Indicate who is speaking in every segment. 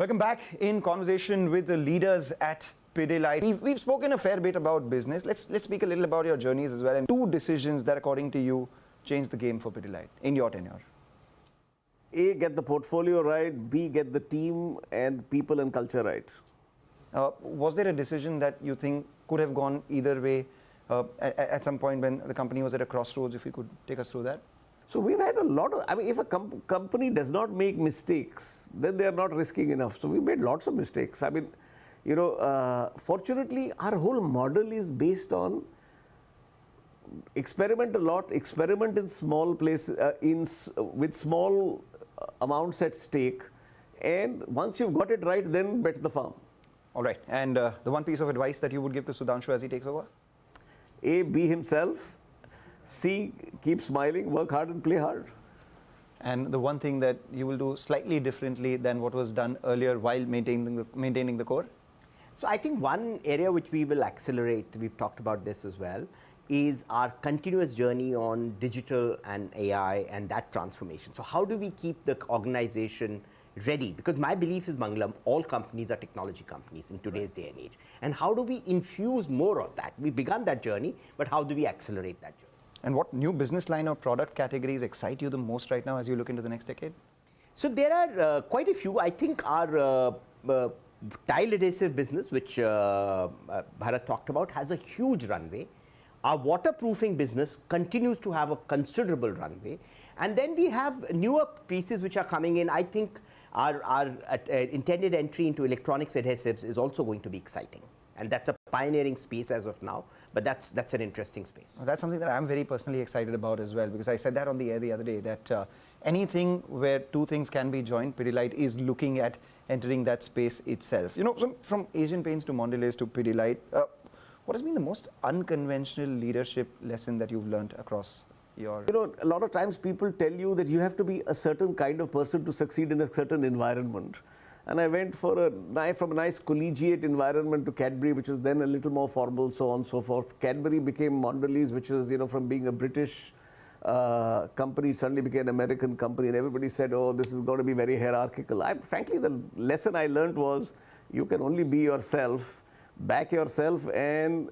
Speaker 1: Welcome back in conversation with the leaders at Pidilite. We've spoken a fair bit about business. Let's speak a little about your journeys as well, and two decisions that, according to you, changed the game for Pidilite in your tenure.
Speaker 2: A, get the portfolio right. B, get the team and people and culture right.
Speaker 1: Was there a decision that you think could have gone either way at some point when the company was at a crossroads? If you could take us through that.
Speaker 2: So we've had a lot of, if a company does not make mistakes, then they are not risking enough. So we made lots of mistakes. Fortunately, our whole model is based on experiment a lot, experiment in small places, with small amounts at stake. And once you've got it right, then bet the farm.
Speaker 1: All right. And the one piece of advice that you would give to Sudhanshu as he takes over?
Speaker 2: A, be himself. C, keep smiling, work hard and play hard.
Speaker 1: And the one thing that you will do slightly differently than what was done earlier while maintaining the core?
Speaker 3: So I think one area which we will accelerate, we've talked about this as well, is our continuous journey on digital and AI and that transformation. So how do we keep the organization ready? Because my belief is, Mangalam, all companies are technology companies in today's day and age. And how do we infuse more of that? We've begun that journey, but how do we accelerate that journey?
Speaker 1: And what new business line or product categories excite you the most right now as you look into the next decade?
Speaker 3: So there are quite a few. I think our tile adhesive business, which Bharat talked about, has a huge runway. Our waterproofing business continues to have a considerable runway. And then we have newer pieces which are coming in. I think our intended entry into electronics adhesives is also going to be exciting. And that's a pioneering space as of now, but that's an interesting space.
Speaker 1: That's something that I'm very personally excited about as well, because I said that on the air the other day, that anything where two things can be joined, Pidilite is looking at entering that space itself. You know, from Asian Paints to Mondelez to Pidilite, what has been the most unconventional leadership lesson that you've learned across your...
Speaker 2: You know, a lot of times people tell you that you have to be a certain kind of person to succeed in a certain environment. And I went from a nice collegiate environment to Cadbury, which was then a little more formal, so on and so forth. Cadbury became Mondelez, which was, from being a British company, suddenly became an American company. And everybody said, oh, this is going to be very hierarchical. Frankly, the lesson I learned was you can only be yourself, back yourself, and,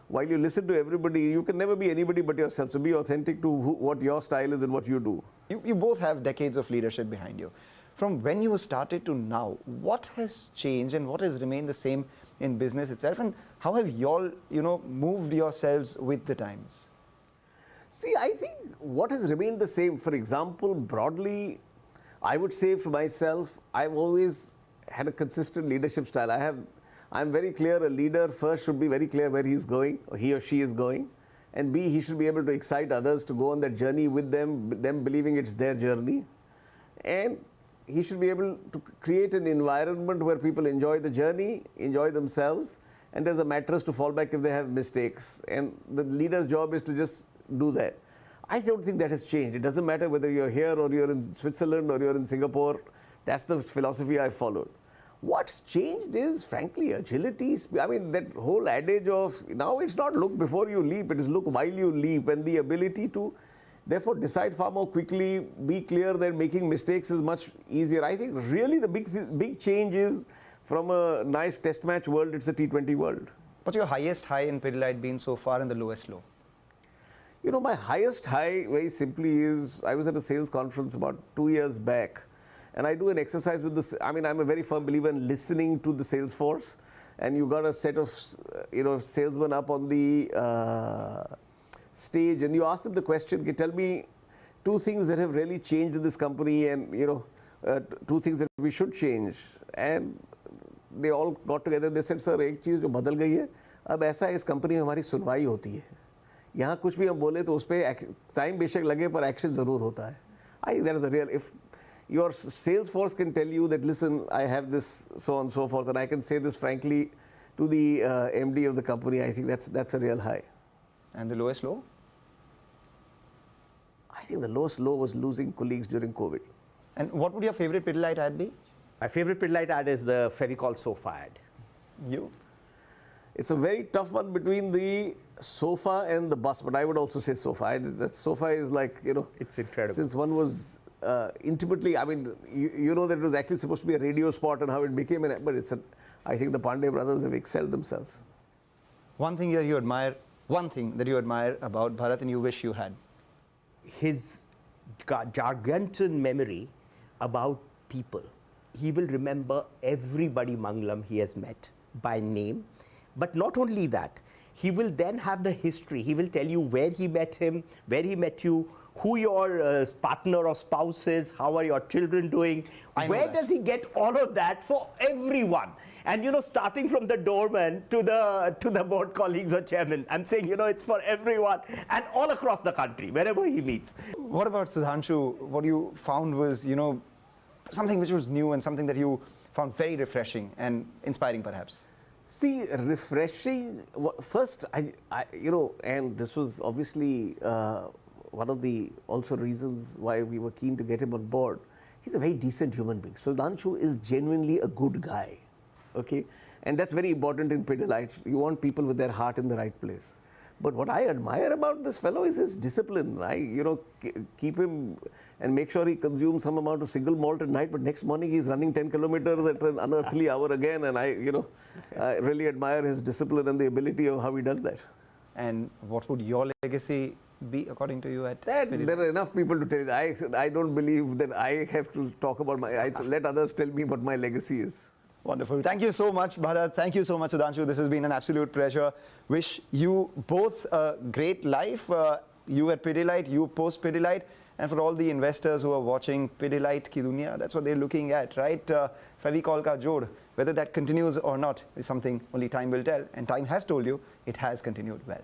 Speaker 2: while you listen to everybody, you can never be anybody but yourself. So be authentic to what your style is and what you do.
Speaker 1: You both have decades of leadership behind you. From when you started to now, what has changed and what has remained the same in business itself, and how have you all, moved yourselves with the times?
Speaker 2: See, I think what has remained the same, for example, broadly, I would say for myself, I've always had a consistent leadership style. I'm very clear, a leader first should be very clear where he's going, or he or she is going, and B, he should be able to excite others to go on that journey with them believing it's their journey. And he should be able to create an environment where people enjoy the journey, enjoy themselves, and there's a mattress to fall back if they have mistakes. And the leader's job is to just do that. I don't think that has changed. It doesn't matter whether you're here or you're in Switzerland or you're in Singapore. That's the philosophy I followed. What's changed is, frankly, agility. I mean, that whole adage of, now it's not look before you leap, it is look while you leap, and the ability to therefore decide far more quickly, be clear that making mistakes is much easier. I think really the big change is from a nice test match world, it's a T20 world.
Speaker 1: What's your highest high in Pidilite been so far and the lowest low?
Speaker 2: My highest high very simply is, I was at a sales conference about 2 years back, and I do an exercise with this. I'm a very firm believer in listening to the sales force, and you got a set of, salesmen up on the stage, and you ask them the question, tell me two things that have really changed in this company, and two things that we should change. And they all got together and they said, sir, एक चीज़ जो बदल गई है, अब ऐसा है इस company में हमारी सुनवाई होती है. यहाँ कुछ भी हम बोले तो उस पर टाइम बेशक लगे पर एक्शन ज़रूर होता है. I think that is a real, if your sales force can tell you that, listen, I have this, so on and so forth, and I can say this frankly to the MD of the company, I think that's a real high.
Speaker 1: And the lowest low?
Speaker 2: I think the lowest low was losing colleagues during COVID.
Speaker 1: And what would your favorite Pidilite ad be?
Speaker 3: My favorite Pidilite ad is the Fevicol Sofa ad.
Speaker 1: You?
Speaker 2: It's a very tough one between the sofa and the bus, but I would also say sofa. That sofa is like,
Speaker 3: It's incredible.
Speaker 2: Since one was intimately, I mean, you know that it was actually supposed to be a radio spot and how it became an, but it's I think the Pandey brothers have excelled themselves.
Speaker 1: One thing that you admire about Bharat and you wish you had?
Speaker 3: His gargantuan memory about people. He will remember everybody Mangalam he has met by name. But not only that, he will then have the history. He will tell you where he met him, where he met you, who your partner or spouse is, how are your children doing, where does he get all of that for everyone? And you know, starting from the doorman to the board colleagues or chairman, I'm saying, you know, it's for everyone and all across the country, wherever he meets.
Speaker 1: What about Sudhanshu? What you found was, you know, something which was new and something that you found very refreshing and inspiring perhaps?
Speaker 2: See, refreshing, first, you know, and this was obviously one of the also reasons why we were keen to get him on board. He's a very decent human being. Sudhanshu is genuinely a good guy, okay? And that's very important in Pidilite. You want people with their heart in the right place. But what I admire about this fellow is his discipline. You know, keep him and make sure he consumes some amount of single malt at night, but next morning he's running 10 kilometers at an unearthly hour again. And I really admire his discipline and the ability of how he does that.
Speaker 1: And what would your legacy be according to you at
Speaker 2: Pidilite? There are enough people to tell you. I don't believe that I have to talk about let others tell me what my legacy is.
Speaker 1: Wonderful. Thank you so much, Bharat. Thank you so much, Sudhanshu. This has been an absolute pleasure. Wish you both a great life. You at Pidilite, you post Pidilite. And for all the investors who are watching Pidilite ki duniya, that's what they're looking at, right? Fevicol ka jod. Whether that continues or not is something only time will tell. And time has told you it has continued well.